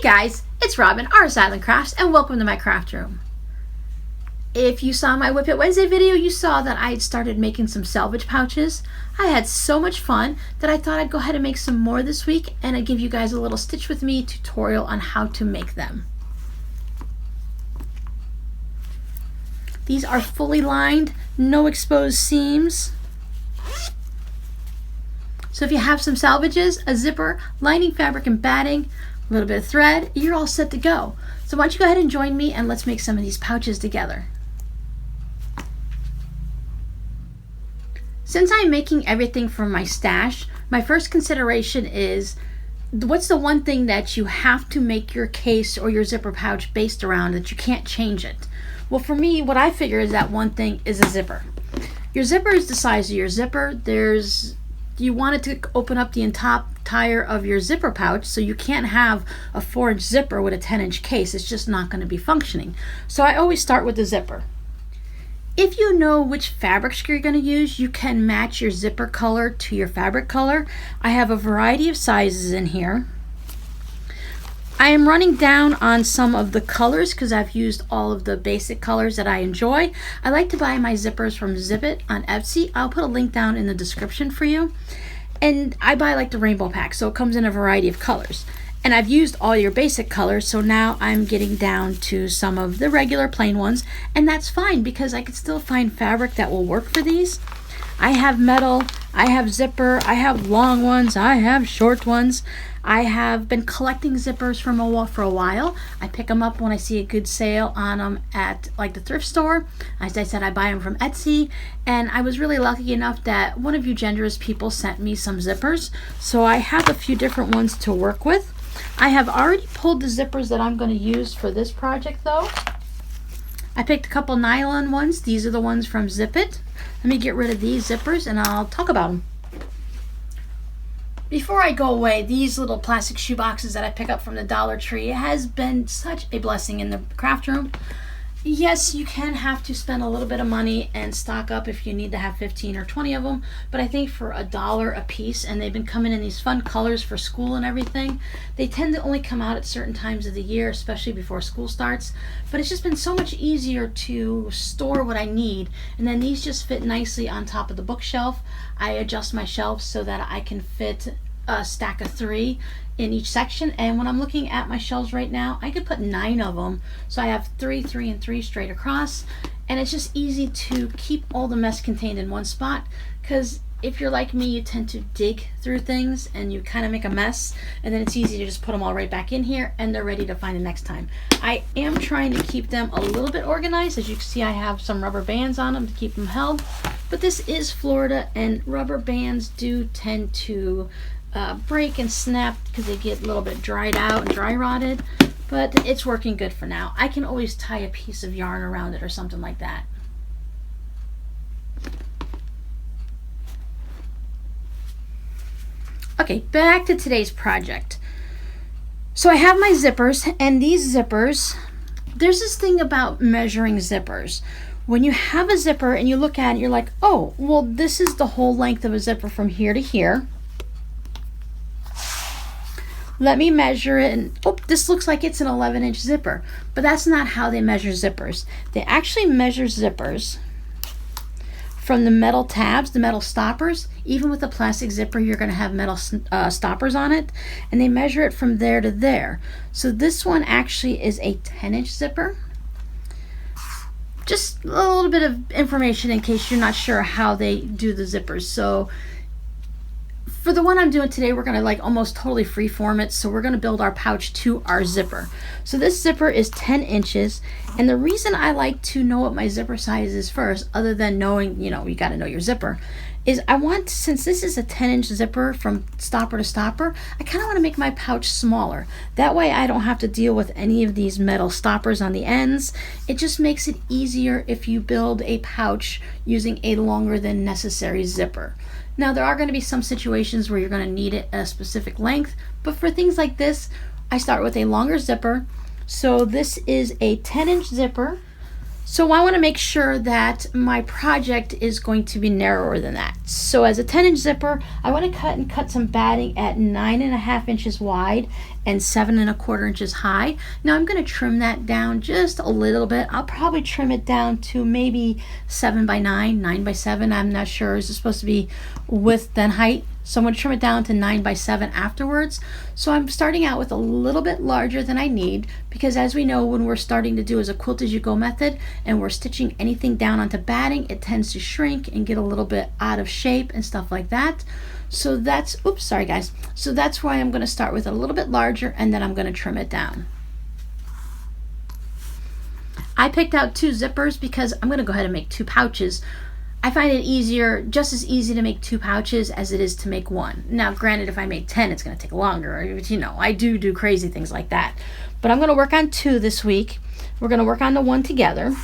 guys, it's Robin, RsIslandCrafts, and welcome to my craft room. If you saw my Whip It Wednesday video, you saw that I had started making some selvage pouches. I had so much fun that I thought I'd go ahead and make some more this week, and I'd give you guys a little Stitch With Me tutorial on how to make them. These are fully lined, no exposed seams. So if you have some selvages, a zipper, lining fabric and batting, a little bit of thread, you're all set to go. So why don't you go ahead and join me and let's make some of these pouches together. Since I'm making everything from my stash, my first consideration is what's the one thing that you have to make your case or your zipper pouch based around that you can't change it? Well, for me, what I figure is that one thing is a zipper. Your zipper is the size of your zipper. You want it to open up the entire of your zipper pouch, so you can't have a 4-inch zipper with a 10-inch case. It's just not going to be functioning. So I always start with the zipper. If you know which fabrics you're going to use, you can match your zipper color to your fabric color. I have a variety of sizes in here. I am running down on some of the colors because I've used all of the basic colors that I enjoy. I like to buy my zippers from Zippit on Etsy. I'll put a link down in the description for you. And I buy like the rainbow pack, so it comes in a variety of colors. And I've used all your basic colors, so now I'm getting down to some of the regular plain ones. And that's fine because I can still find fabric that will work for these. I have metal, I have zipper, I have long ones, I have short ones. I have been collecting zippers for a while. I pick them up when I see a good sale on them at like the thrift store. As I said, I buy them from Etsy, and I was really lucky enough that one of you generous people sent me some zippers. So I have a few different ones to work with. I have already pulled the zippers that I'm going to use for this project though. I picked a couple nylon ones. These are the ones from Zippit. Let me get rid of these zippers and I'll talk about them. Before I go away, these little plastic shoe boxes that I pick up from the Dollar Tree has been such a blessing in the craft room. Yes, you can have to spend a little bit of money and stock up if you need to have 15 or 20 of them, but I think for $1 a piece, and they've been coming in these fun colors for school and everything. They tend to only come out at certain times of the year, especially before school starts, but it's just been so much easier to store what I need, and then these just fit nicely on top of the bookshelf. I adjust my shelves so that I can fit a stack of 3 in each section, and when I'm looking at my shelves right now, I could put 9 of them, so I have 3, 3, and 3 straight across, and it's just easy to keep all the mess contained in one spot, because if you're like me, you tend to dig through things and you kind of make a mess, and then it's easy to just put them all right back in here and they're ready to find the next time. I am trying to keep them a little bit organized. As you can see, I have some rubber bands on them to keep them held, but this is Florida and rubber bands do tend to break and snap because they get a little bit dried out and dry rotted, but it's working good for now. I can always tie a piece of yarn around it or something like that. Okay, back to today's project. So I have my zippers, and these zippers, there's this thing about measuring zippers. When you have a zipper and you look at it, you're like, oh, well, this is the whole length of a zipper from here to here. Let me measure it, and oh, this looks like it's an 11-inch zipper, but that's not how they measure zippers. They actually measure zippers from the metal tabs, the metal stoppers. Even with a plastic zipper, you're going to have metal stoppers on it, and they measure it from there to there. So this one actually is a 10-inch zipper. Just a little bit of information in case you're not sure how they do the zippers. So for the one I'm doing today, we're going to like almost totally freeform it. So we're going to build our pouch to our zipper. So this zipper is 10 inches. And the reason I like to know what my zipper size is first, other than knowing, you got to know your zipper, is I want, since this is a 10-inch zipper from stopper to stopper, I kind of want to make my pouch smaller. That way I don't have to deal with any of these metal stoppers on the ends. It just makes it easier if you build a pouch using a longer than necessary zipper. Now, there are going to be some situations where you're going to need it at a specific length, but for things like this, I start with a longer zipper. So this is a 10-inch zipper So I want to make sure that my project is going to be narrower than that. So as a 10-inch zipper, I want to cut some batting at 9.5 inches wide and 7.25 inches high. Now I'm going to trim that down just a little bit. I'll probably trim it down to maybe 7 by 9, 9 by 7. I'm not sure. Is it supposed to be width then height? So I'm going to trim it down to 9 by 7 afterwards. So I'm starting out with a little bit larger than I need, because as we know, when we're starting to do as a quilt as you go method and we're stitching anything down onto batting, it tends to shrink and get a little bit out of shape and stuff like that. So that's, oops, sorry guys. So that's why I'm going to start with a little bit larger, and then I'm going to trim it down. I picked out 2 zippers because I'm going to go ahead and make 2 pouches. I find it easier, just as easy to make 2 pouches as it is to make 1. Now, granted, if I make 10, it's going to take longer. You know, I do crazy things like that. But I'm going to work on 2 this week. We're going to work on the 1 together.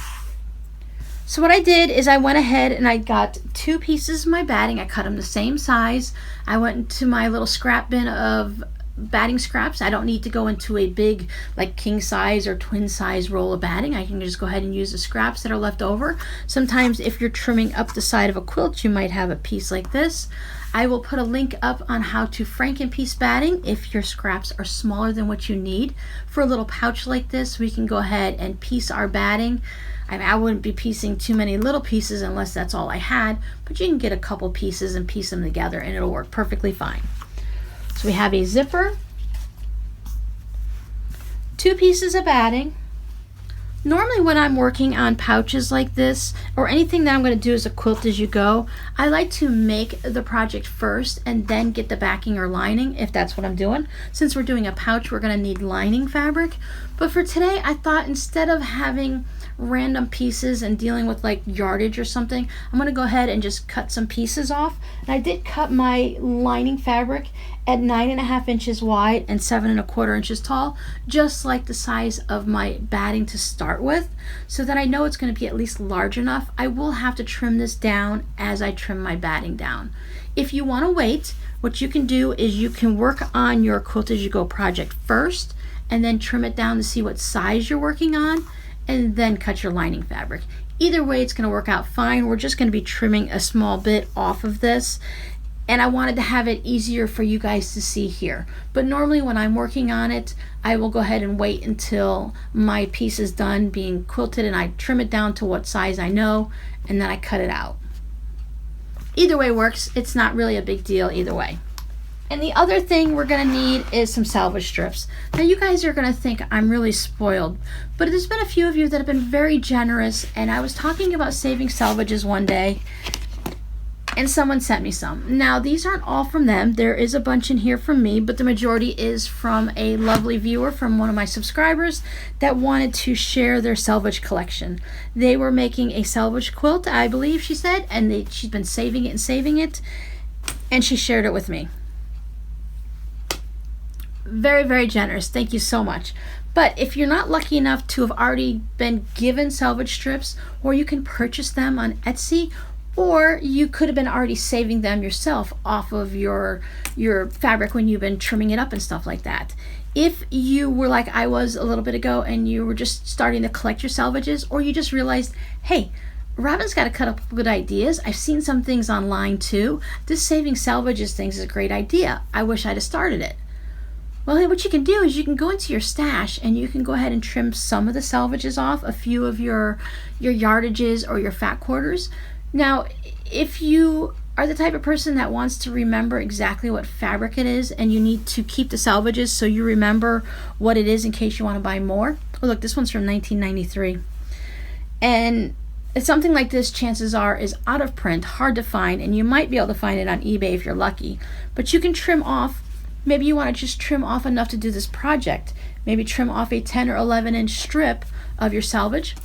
So what I did is I went ahead and I got 2 pieces of my batting. I cut them the same size. I went to my little scrap bin of batting scraps. I don't need to go into a big like king size or twin size roll of batting. I can just go ahead and use the scraps that are left over. Sometimes if you're trimming up the side of a quilt, you might have a piece like this. I will put a link up on how to franken-piece batting if your scraps are smaller than what you need. For a little pouch like this, we can go ahead and piece our batting. I wouldn't be piecing too many little pieces unless that's all I had, but you can get a couple pieces and piece them together and it'll work perfectly fine. So we have a zipper, 2 pieces of batting. Normally when I'm working on pouches like this or anything that I'm going to do as a quilt as you go, I like to make the project first and then get the backing or lining if that's what I'm doing. Since we're doing a pouch, we're going to need lining fabric. But for today, I thought instead of having random pieces and dealing with like yardage or something, I'm going to go ahead and just cut some pieces off. And I did cut my lining fabric at 9.5 inches wide and 7.25 inches tall, just like the size of my batting to start with, so that I know it's going to be at least large enough. I will have to trim this down as I trim my batting down. If you want to wait, what you can do is you can work on your quilt as you go project first and then trim it down to see what size you're working on, and then cut your lining fabric. Either way, it's going to work out fine. We're just going to be trimming a small bit off of this, and I wanted to have it easier for you guys to see here. But normally when I'm working on it, I will go ahead and wait until my piece is done being quilted and I trim it down to what size I know, and then I cut it out. Either way works. It's not really a big deal either way. And the other thing we're going to need is some selvage strips. Now you guys are going to think I'm really spoiled, but there's been a few of you that have been very generous, and I was talking about saving selvages one day and someone sent me some. Now these aren't all from them. There is a bunch in here from me, but the majority is from a lovely viewer from one of my subscribers that wanted to share their selvage collection. They were making a selvage quilt, I believe she said, and she's been saving it, and she shared it with me. Very, very generous. Thank you so much. But if you're not lucky enough to have already been given selvage strips, or you can purchase them on Etsy, or you could have been already saving them yourself off of your fabric when you've been trimming it up and stuff like that. If you were like I was a little bit ago and you were just starting to collect your selvages, or you just realized, hey, Robin's got a couple of good ideas. I've seen some things online too. This saving salvages things is a great idea. I wish I'd have started it. Well, what you can do is you can go into your stash and you can go ahead and trim some of the selvages off, a few of your yardages or your fat quarters. Now, if you are the type of person that wants to remember exactly what fabric it is and you need to keep the selvages so you remember what it is in case you want to buy more. Oh, look, this one's from 1993. And it's something like this, chances are, is out of print, hard to find, and you might be able to find it on eBay if you're lucky. But you can trim off. Maybe you want to just trim off enough to do this project. Maybe trim off a 10 or 11 inch strip of your selvage.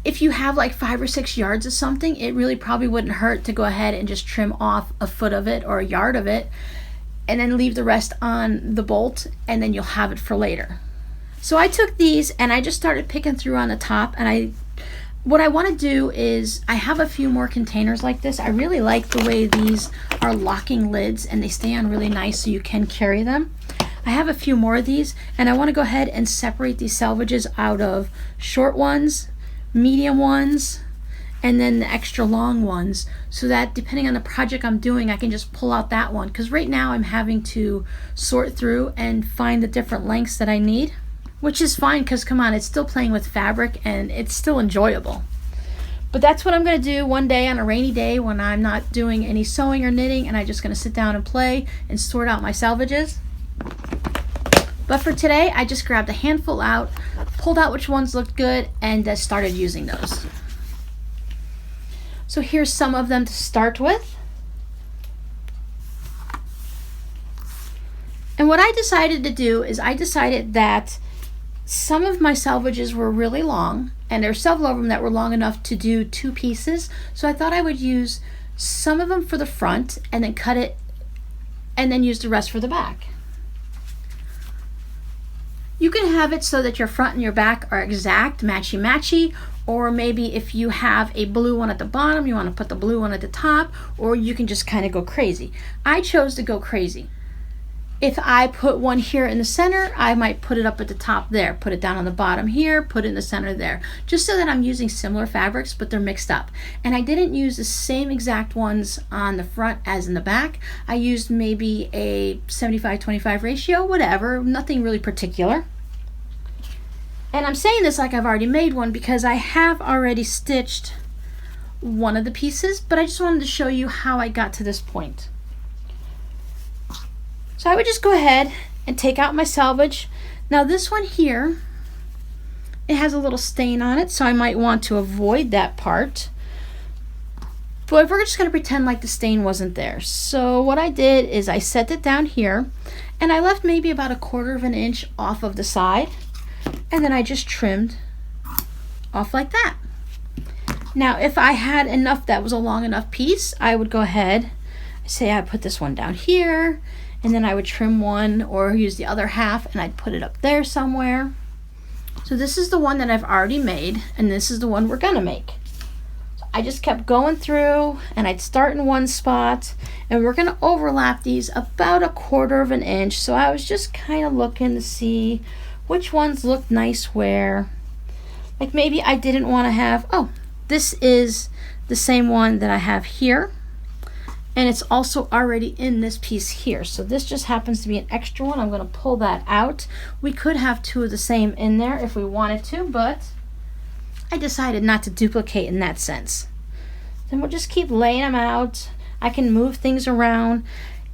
If you have like 5 or 6 yards of something, it really probably wouldn't hurt to go ahead and just trim off a foot of it or a yard of it, and then leave the rest on the bolt, and then you'll have it for later. So I took these and I just started picking through on the top, and what I want to do is I have a few more containers like this. I really like the way these are locking lids and they stay on really nice so you can carry them. I have a few more of these, and I want to go ahead and separate these selvages out of short ones, medium ones, and then the extra long ones, so that depending on the project I'm doing, I can just pull out that one, because right now I'm having to sort through and find the different lengths that I need, which is fine because come on, it's still playing with fabric and it's still enjoyable. But that's what I'm going to do one day on a rainy day when I'm not doing any sewing or knitting, and I'm just going to sit down and play and sort out my selvages. But for today, I just grabbed a handful out, pulled out which ones looked good, and started using those. So here's some of them to start with. And what I decided to do is I decided that some of my selvages were really long, and there were several of them that were long enough to do 2 pieces. So I thought I would use some of them for the front and then cut it and then use the rest for the back. You can have it so that your front and your back are exact, matchy-matchy, or maybe if you have a blue one at the bottom, you want to put the blue one at the top, or you can just kind of go crazy. I chose to go crazy. If I put one here in the center, I might put it up at the top there, put it down on the bottom here, put it in the center there, just so that I'm using similar fabrics, but they're mixed up. And I didn't use the same exact ones on the front as in the back. I used maybe a 75-25 ratio, whatever, nothing really particular. And I'm saying this like I've already made one because I have already stitched one of the pieces, but I just wanted to show you how I got to this point. So I would just go ahead and take out my selvage. Now this one here, it has a little stain on it, so I might want to avoid that part. But we're just going to pretend like the stain wasn't there. So what I did is I set it down here, and I left maybe about 1/4 of an inch off of the side, and then I just trimmed off like that. Now if I had enough that was a long enough piece, I would go ahead, say I put this one down here, and then I would trim one or use the other half and I'd put it up there somewhere. So this is the one that I've already made, and this is the one we're gonna make. So I just kept going through, and I'd start in one spot, and we're gonna overlap these about 1/4 of an inch. So I was just kind of looking to see which ones looked nice where. Like maybe I didn't want to have, oh, this is the same one that I have here, and it's also already in this piece here. So this just happens to be an extra one. I'm going to pull that out. We could have 2 of the same in there if we wanted to, but I decided not to duplicate in that sense. Then we'll just keep laying them out. I can move things around.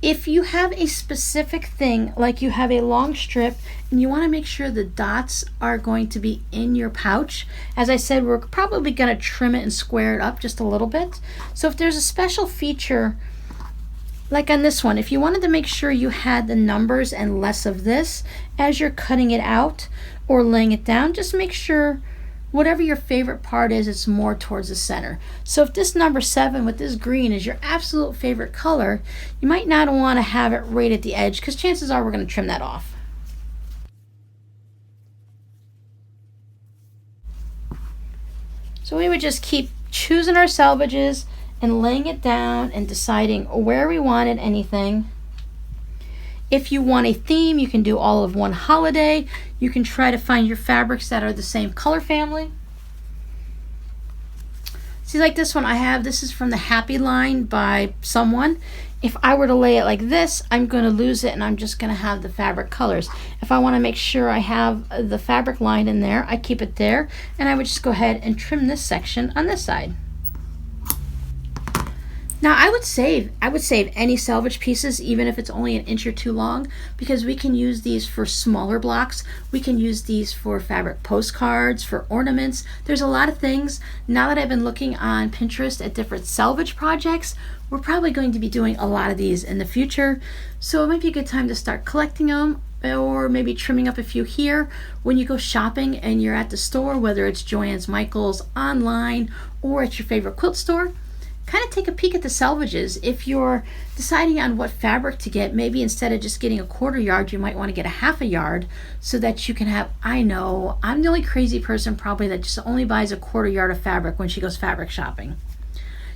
If you have a specific thing, like you have a long strip and you want to make sure the dots are going to be in your pouch, as I said, we're probably going to trim it and square it up just a little bit. So if there's a special feature, like on this one, if you wanted to make sure you had the numbers and less of this as you're cutting it out or laying it down, just make sure whatever your favorite part is, it's more towards the center. So if this number 7 with this green is your absolute favorite color, you might not want to have it right at the edge, because chances are we're going to trim that off. So we would just keep choosing our selvages and laying it down and deciding where we wanted anything. If you want a theme, you can do all of one holiday. You can try to find your fabrics that are the same color family. See, like this one I have, this is from the Happy line by someone. If I were to lay it like this, I'm going to lose it, and I'm just going to have the fabric colors. If I want to make sure I have the fabric line in there, I keep it there, and I would just go ahead and trim this section on this side. Now I would save any selvage pieces, even if it's only 1 inch or 2 long, because we can use these for smaller blocks. We can use these for fabric postcards, for ornaments. There's a lot of things. Now that I've been looking on Pinterest at different selvage projects, we're probably going to be doing a lot of these in the future. So it might be a good time to start collecting them, or maybe trimming up a few here when you go shopping and you're at the store, whether it's Joann's, Michael's, online, or at your favorite quilt store. Kind of take a peek at the selvages. If you're deciding on what fabric to get, maybe instead of just getting 1/4 yard, you might want to get 1/2 yard, so that you can have, I know, I'm the only crazy person probably that just only buys 1/4 yard of fabric when she goes fabric shopping.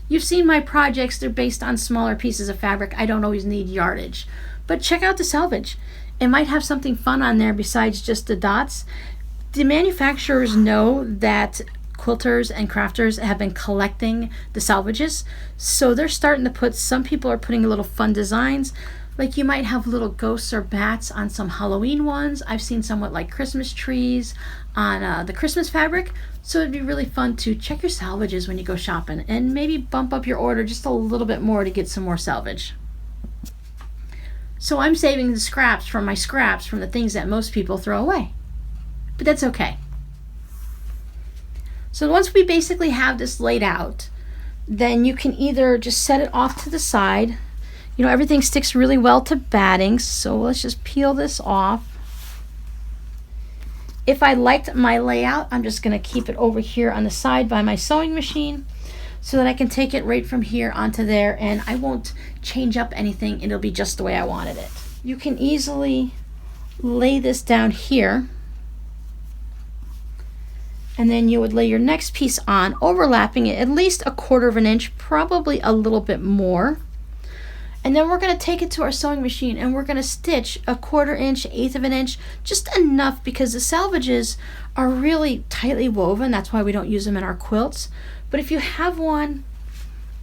You've seen my projects, they're based on smaller pieces of fabric. I don't always need yardage. But check out the selvage. It might have something fun on there besides just the dots. The manufacturers know that quilters and crafters have been collecting the selvages, so they're starting to put, some people are putting little fun designs, like you might have little ghosts or bats on some Halloween ones. I've seen somewhat like Christmas trees on the Christmas fabric. So it'd be really fun to check your salvages when you go shopping and maybe bump up your order just a little bit more to get some more selvage. So I'm saving the scraps from the things that most people throw away, but that's okay. So once we basically have this laid out, then you can either just set it off to the side. You know, everything sticks really well to batting, so let's just peel this off. If I liked my layout, I'm just going to keep it over here on the side by my sewing machine so that I can take it right from here onto there, and I won't change up anything. It'll be just the way I wanted it. You can easily lay this down here, and then you would lay your next piece on, overlapping it at least 1/4 of an inch, probably a little bit more. And then we're going to take it to our sewing machine and we're going to stitch 1/4 inch, 1/8 of an inch, just enough, because the selvages are really tightly woven. That's why we don't use them in our quilts. But if you have one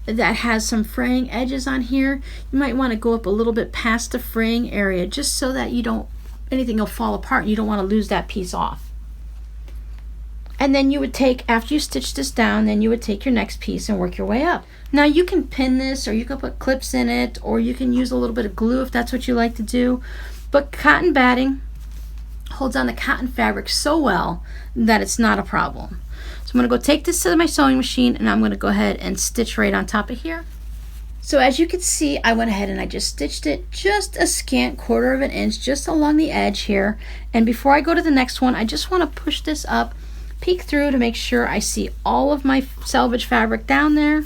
that has some fraying edges on here, you might want to go up a little bit past the fraying area, just so that anything will fall apart and you don't want to lose that piece off. And then you would take, after you stitch this down, then you would take your next piece and work your way up. Now you can pin this, or you can put clips in it, or you can use a little bit of glue if that's what you like to do. But cotton batting holds on the cotton fabric so well that it's not a problem. So I'm going to go take this to my sewing machine, and I'm going to go ahead and stitch right on top of here. So as you can see, I went ahead and I just stitched it just a scant 1/4 of an inch, just along the edge here. And before I go to the next one, I just want to push this up, peek through to make sure I see all of my selvage fabric down there,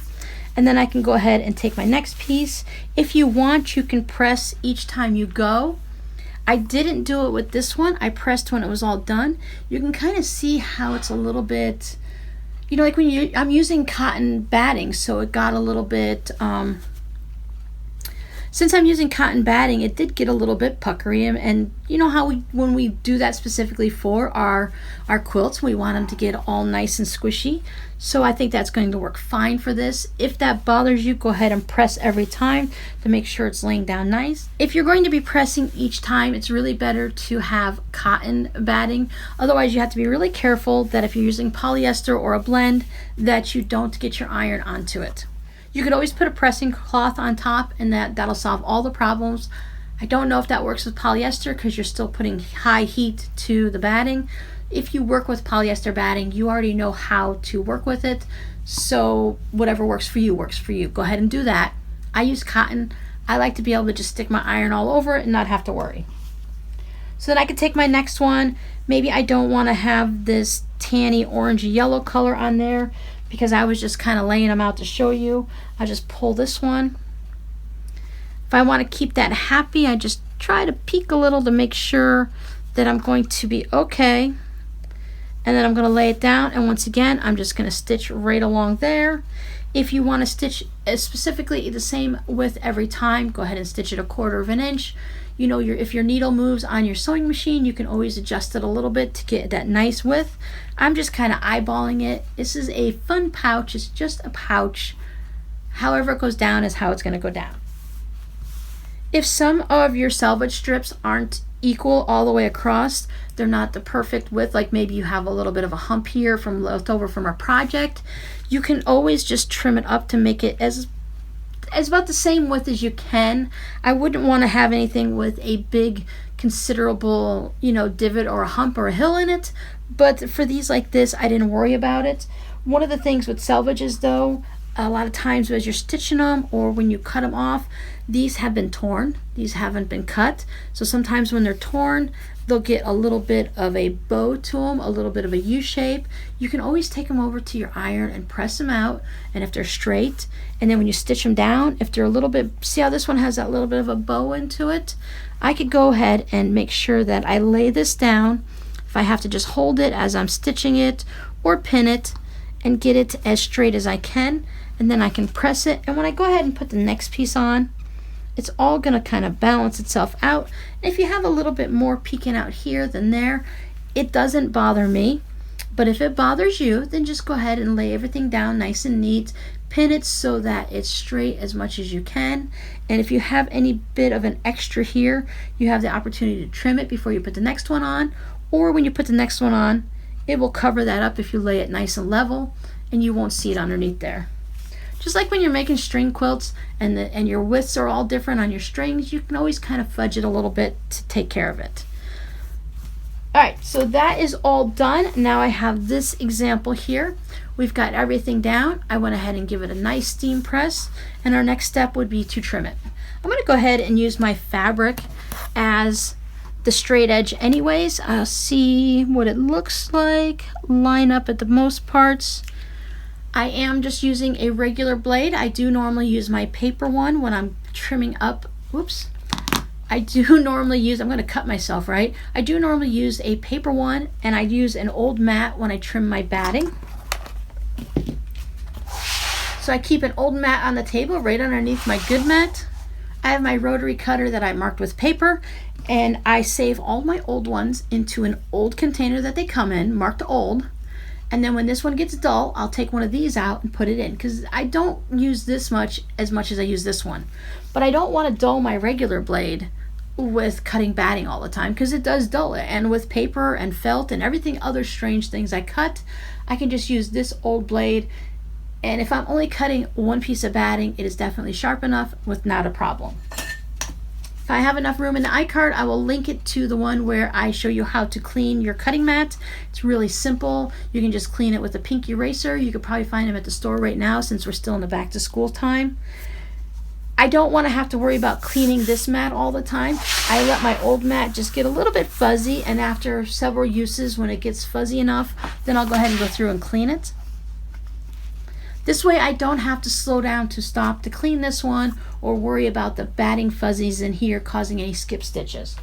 and then I can go ahead and take my next piece. If you want, you can press each time you go. I didn't do it with this one. I pressed when it was all done. You can kind of see how it's a little bit, you know, like when I'm using cotton batting, so it got a little bit since I'm using cotton batting, it did get a little bit puckery, and you know how when we do that specifically for our quilts, we want them to get all nice and squishy. So I think that's going to work fine for this. If that bothers you, go ahead and press every time to make sure it's laying down nice. If you're going to be pressing each time, it's really better to have cotton batting. Otherwise, you have to be really careful that if you're using polyester or a blend, that you don't get your iron onto it. You could always put a pressing cloth on top, and that'll solve all the problems. I don't know if that works with polyester because you're still putting high heat to the batting. If you work with polyester batting, you already know how to work with it. So whatever works for you works for you. Go ahead and do that. I use cotton. I like to be able to just stick my iron all over it and not have to worry. So then I could take my next one. Maybe I don't want to have this tanny orangey yellow color on there, because I was just kind of laying them out to show you. I just pull this one. If I want to keep that happy, I just try to peek a little to make sure that I'm going to be okay. And then I'm going to lay it down, and once again, I'm just going to stitch right along there. If you want to stitch specifically the same width every time, go ahead and stitch it 1/4 of an inch. You know, if your needle moves on your sewing machine, you can always adjust it a little bit to get that nice width. I'm just kind of eyeballing it. This is a fun pouch. It's just a pouch. However it goes down is how it's going to go down. If some of your selvage strips aren't equal all the way across, they're not the perfect width, like maybe you have a little bit of a hump here from left over from a project, you can always just trim it up to make it as about the same width as you can. I wouldn't want to have anything with a big considerable, you know, divot or a hump or a hill in it, but for these like this, I didn't worry about it. One of the things with selvages though, a lot of times as you're stitching them or when you cut them off, these have been torn. These haven't been cut. So sometimes when they're torn, they'll get a little bit of a bow to them, a little bit of a U shape. You can always take them over to your iron and press them out, and if they're straight, and then when you stitch them down, if they're a little bit, see how this one has that little bit of a bow into it? I could go ahead and make sure that I lay this down. If I have to just hold it as I'm stitching it or pin it and get it as straight as I can, and then I can press it, and when I go ahead and put the next piece on, it's all going to kind of balance itself out. And if you have a little bit more peeking out here than there, it doesn't bother me. But if it bothers you, then just go ahead and lay everything down nice and neat. Pin it so that it's straight as much as you can. And if you have any bit of an extra here, you have the opportunity to trim it before you put the next one on. Or when you put the next one on, it will cover that up if you lay it nice and level, and you won't see it underneath there. Just like when you're making string quilts and your widths are all different on your strings, you can always kind of fudge it a little bit to take care of it. Alright, so that is all done. Now I have this example here. We've got everything down. I went ahead and give it a nice steam press, and our next step would be to trim it. I'm going to go ahead and use my fabric as the straight edge anyways. I'll see what it looks like, line up at the most parts. I am just using a regular blade. I do normally use my paper one when I'm trimming up. Whoops. I do normally use, I'm going to cut myself, right? I do normally use a paper one, and I use an old mat when I trim my batting. So I keep an old mat on the table right underneath my good mat. I have my rotary cutter that I marked with paper, and I save all my old ones into an old container that they come in, marked old. And then when this one gets dull, I'll take one of these out and put it in, because I don't use this much as I use this one. But I don't want to dull my regular blade with cutting batting all the time, because it does dull it. And with paper and felt and everything other strange things I cut, I can just use this old blade. And if I'm only cutting one piece of batting, it is definitely sharp enough with not a problem. If I have enough room in the iCard, I will link it to the one where I show you how to clean your cutting mat. It's really simple. You can just clean it with a pink eraser. You could probably find them at the store right now since we're still in the back to school time. I don't want to have to worry about cleaning this mat all the time. I let my old mat just get a little bit fuzzy, and after several uses, when it gets fuzzy enough, then I'll go ahead and go through and clean it. This way I don't have to slow down to stop to clean this one or worry about the batting fuzzies in here causing any skip stitches.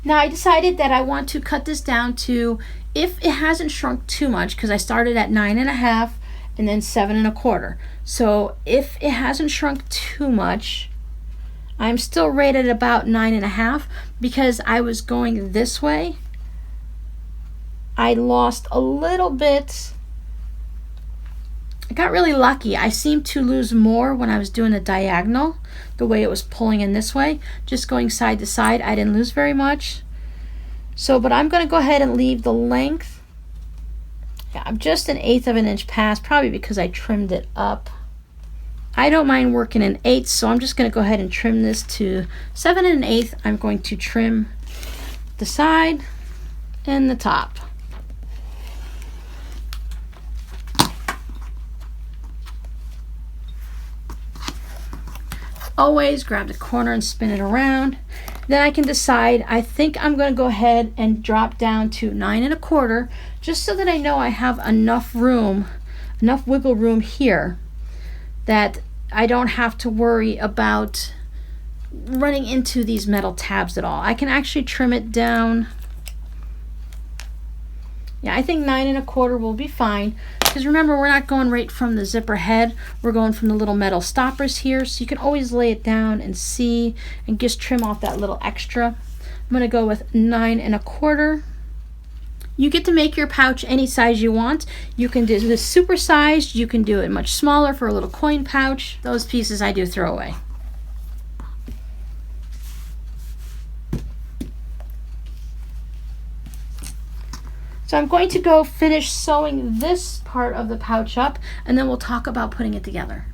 Now I decided that I want to cut this down to, if it hasn't shrunk too much, because I started at 9.5 and then 7.25. So if it hasn't shrunk too much, I'm still rated about 9.5 because I was going this way. I lost a little bit. I got really lucky. I seemed to lose more when I was doing a diagonal, the way it was pulling in this way. Just going side to side, I didn't lose very much. So, but I'm going to go ahead and leave the length. Yeah, I'm just 1/8 of an inch past, probably because I trimmed it up. I don't mind working in 8ths, so I'm just going to go ahead and trim this to 7 1/8. I'm going to trim the side and the top. Always grab the corner and spin it around. Then I can decide, I think I'm going to go ahead and drop down to 9.25, just so that I know I have enough room, enough wiggle room here, that I don't have to worry about running into these metal tabs at all. I can actually trim it down. Yeah, I think 9.25 will be fine, because remember, we're not going right from the zipper head. We're going from the little metal stoppers here, so you can always lay it down and see and just trim off that little extra. I'm going to go with 9.25. You get to make your pouch any size you want. You can do this super sized, you can do it much smaller for a little coin pouch. Those pieces I do throw away. So I'm going to go finish sewing this part of the pouch up, and then we'll talk about putting it together.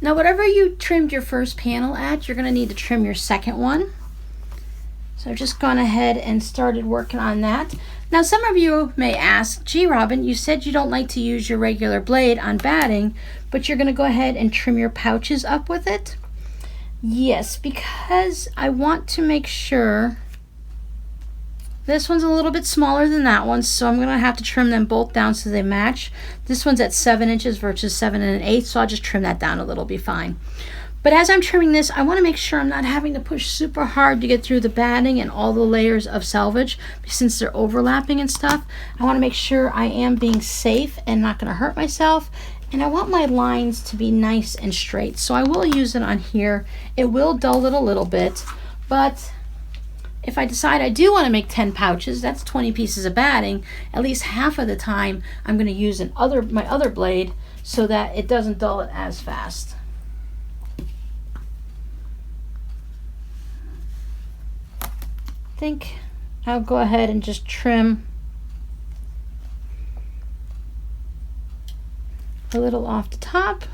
Now, whatever you trimmed your first panel at, you're going to need to trim your second one. So I've just gone ahead and started working on that. Now, some of you may ask, gee, Robin, you said you don't like to use your regular blade on batting, but you're going to go ahead and trim your pouches up with it? Yes, because I want to make sure. This one's a little bit smaller than that one, so I'm going to have to trim them both down so they match. This one's at 7 inches versus 7 1/8, so I'll just trim that down a little, be fine. But as I'm trimming this, I want to make sure I'm not having to push super hard to get through the batting and all the layers of selvage, since they're overlapping and stuff. I want to make sure I am being safe and not going to hurt myself, And I want my lines to be nice and straight, so I will use it on here. It will dull it a little bit, but if I decide I do want to make 10 pouches, that's 20 pieces of batting. At least half of the time I'm going to use my other blade so that it doesn't dull it as fast. I think I'll go ahead and just trim a little off the top.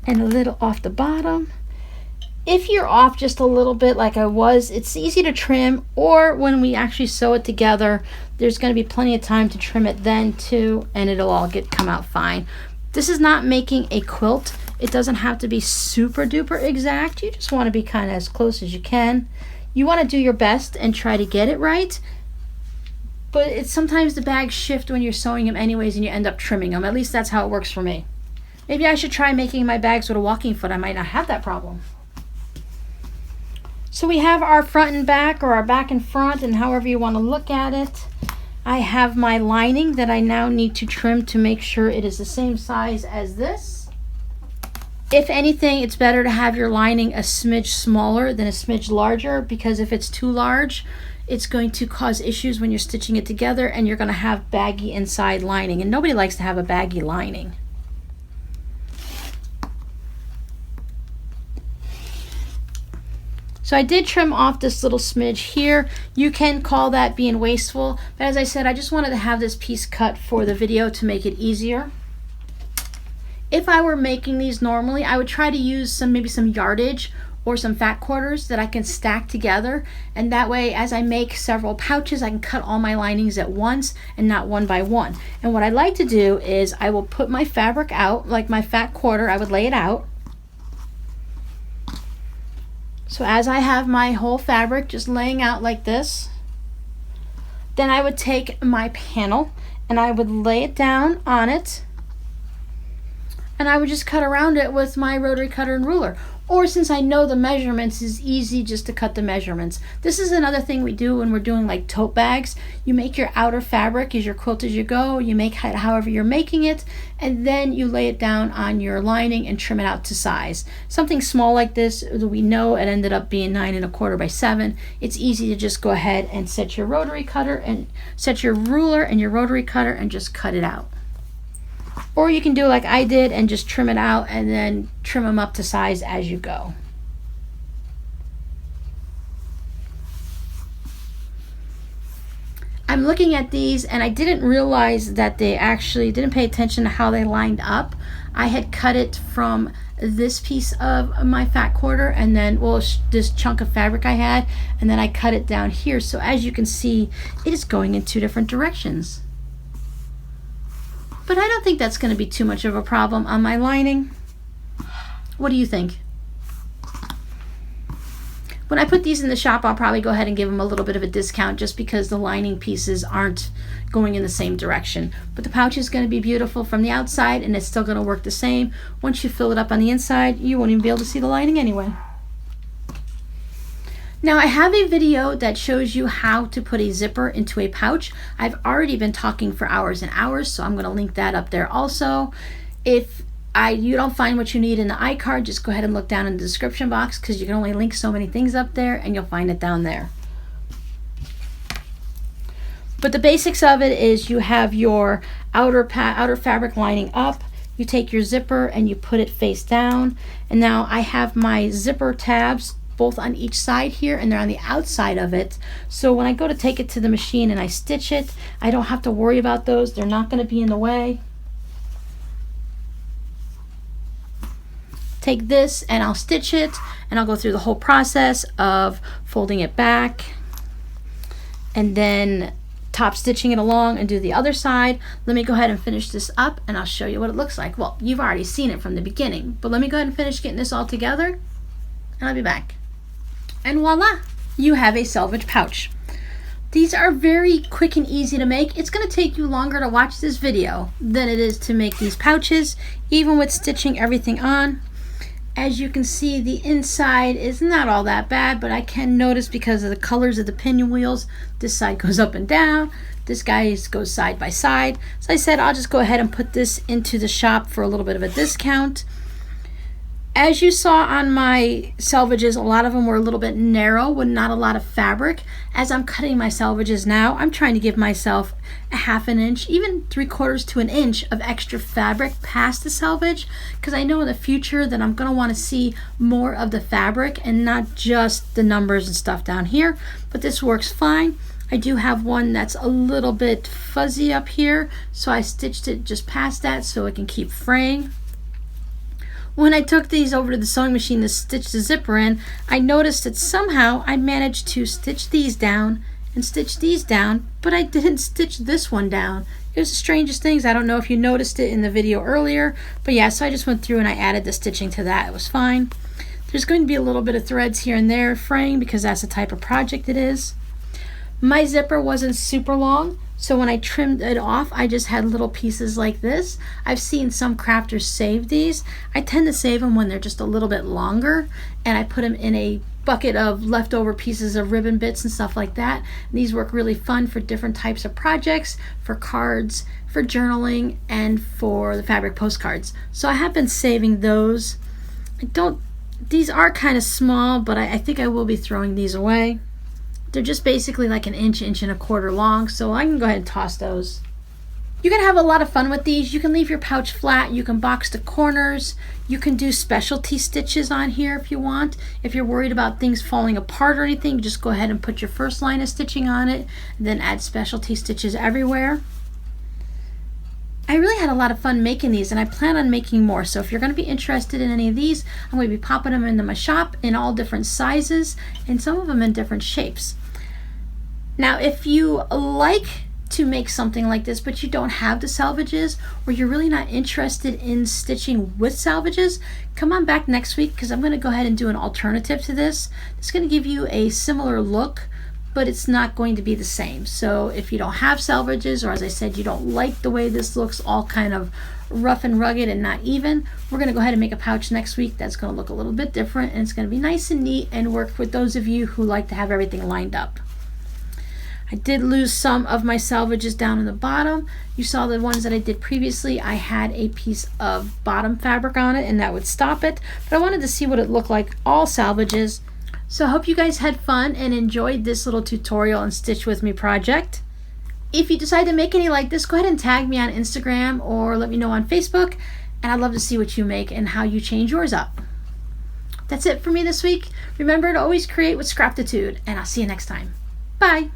And a little off the bottom. If you're off just a little bit like I was, it's easy to trim, or when we actually sew it together, there's going to be plenty of time to trim it then too, and it'll all come out fine. This is not making a quilt. It doesn't have to be super duper exact. You just want to be kind of as close as you can. You want to do your best and try to get it right, but it's sometimes the bags shift when you're sewing them anyways and you end up trimming them. At least that's how it works for me. Maybe I should try making my bags with a walking foot. I might not have that problem. So we have our front and back, or our back and front, and however you want to look at it. I have my lining that I now need to trim to make sure it is the same size as this. If anything, it's better to have your lining a smidge smaller than a smidge larger, because if it's too large, it's going to cause issues when you're stitching it together, and you're going to have baggy inside lining, and nobody likes to have a baggy lining. So I did trim off this little smidge here. You can call that being wasteful, but as I said, I just wanted to have this piece cut for the video to make it easier. If I were making these normally, I would try to use maybe some yardage or some fat quarters that I can stack together, and that way as I make several pouches, I can cut all my linings at once and not one by one. And what I like to do is I will put my fabric out, like my fat quarter, I would lay it out. So as I have my whole fabric just laying out like this, then I would take my panel and I would lay it down on it, and I would just cut around it with my rotary cutter and ruler. Or since I know the measurements, it's easy just to cut the measurements. This is another thing we do when we're doing like tote bags. You make your outer fabric as your quilt as you go. You make it however you're making it, and then you lay it down on your lining and trim it out to size. Something small like this, we know it ended up being 9 1/4 by 7. It's easy to just go ahead and set your rotary cutter and set your ruler and your rotary cutter and just cut it out. Or you can do like I did and just trim it out and then trim them up to size as you go. I'm looking at these and I didn't realize that they actually didn't pay attention to how they lined up. I had cut it from this piece of my fat quarter and then, well, this chunk of fabric I had, and then I cut it down here. So as you can see, it is going in 2 different directions. But I don't think that's going to be too much of a problem on my lining. What do you think? When I put these in the shop, I'll probably go ahead and give them a little bit of a discount just because the lining pieces aren't going in the same direction. But the pouch is going to be beautiful from the outside, and it's still going to work the same. Once you fill it up on the inside, you won't even be able to see the lining anyway. Now I have a video that shows you how to put a zipper into a pouch. I've already been talking for hours and hours, so I'm going to link that up there also. If you don't find what you need in the iCard, just go ahead and look down in the description box, because you can only link so many things up there and you'll find it down there. But the basics of it is you have your outer fabric lining up. You take your zipper and you put it face down. And now I have my zipper tabs both on each side here, and they're on the outside of it. So when I go to take it to the machine and I stitch it, I don't have to worry about those. They're not going to be in the way. Take this and I'll stitch it, and I'll go through the whole process of folding it back and then top stitching it along and do the other side. Let me go ahead and finish this up and I'll show you what it looks like. Well, you've already seen it from the beginning, but let me go ahead and finish getting this all together and I'll be back. And voila, you have a selvage pouch. These are very quick and easy to make. It's going to take you longer to watch this video than it is to make these pouches, even with stitching everything on. As you can see, the inside is not all that bad, but I can notice because of the colors of the pinwheels, this side goes up and down, this guy goes side by side. So I said I'll just go ahead and put this into the shop for a little bit of a discount. As you saw on my selvages, a lot of them were a little bit narrow with not a lot of fabric. As I'm cutting my selvages now, I'm trying to give myself a half an inch, even 3/4 to an inch of extra fabric past the selvage, because I know in the future that I'm going to want to see more of the fabric and not just the numbers and stuff down here. But this works fine. I do have one that's a little bit fuzzy up here, so I stitched it just past that so it can keep fraying. When I took these over to the sewing machine to stitch the zipper in, I noticed that somehow I managed to stitch these down and stitch these down, but I didn't stitch this one down. It was the strangest things. I don't know if you noticed it in the video earlier, but yeah, so I just went through and I added the stitching to that. It was fine. There's going to be a little bit of threads here and there fraying because that's the type of project it is. My zipper wasn't super long, so when I trimmed it off, I just had little pieces like this. I've seen some crafters save these. I tend to save them when they're just a little bit longer, and I put them in a bucket of leftover pieces of ribbon bits and stuff like that. And these work really fun for different types of projects, for cards, for journaling, and for the fabric postcards. So I have been saving those. These are kind of small, but I think I will be throwing these away. They're just basically like an inch, inch and a quarter long, so I can go ahead and toss those. You can have a lot of fun with these. You can leave your pouch flat, you can box the corners, you can do specialty stitches on here if you want. If you're worried about things falling apart or anything, just go ahead and put your first line of stitching on it, and then add specialty stitches everywhere. I really had a lot of fun making these, and I plan on making more. So if you're going to be interested in any of these, I'm going to be popping them into my shop in all different sizes, and some of them in different shapes. Now, if you like to make something like this, but you don't have the selvages, or you're really not interested in stitching with selvages, come on back next week because I'm going to go ahead and do an alternative to this. It's going to give you a similar look, but it's not going to be the same. So if you don't have selvages, or as I said, you don't like the way this looks all kind of rough and rugged and not even, we're going to go ahead and make a pouch next week that's going to look a little bit different, and it's going to be nice and neat and work with those of you who like to have everything lined up. I did lose some of my selvages down in the bottom. You saw the ones that I did previously. I had a piece of bottom fabric on it and that would stop it, but I wanted to see what it looked like all salvages. So I hope you guys had fun and enjoyed this little tutorial and stitch with me project. If you decide to make any like this, go ahead and tag me on Instagram or let me know on Facebook, and I'd love to see what you make and how you change yours up. That's it for me this week. Remember to always create with Scraptitude, and I'll see you next time. Bye.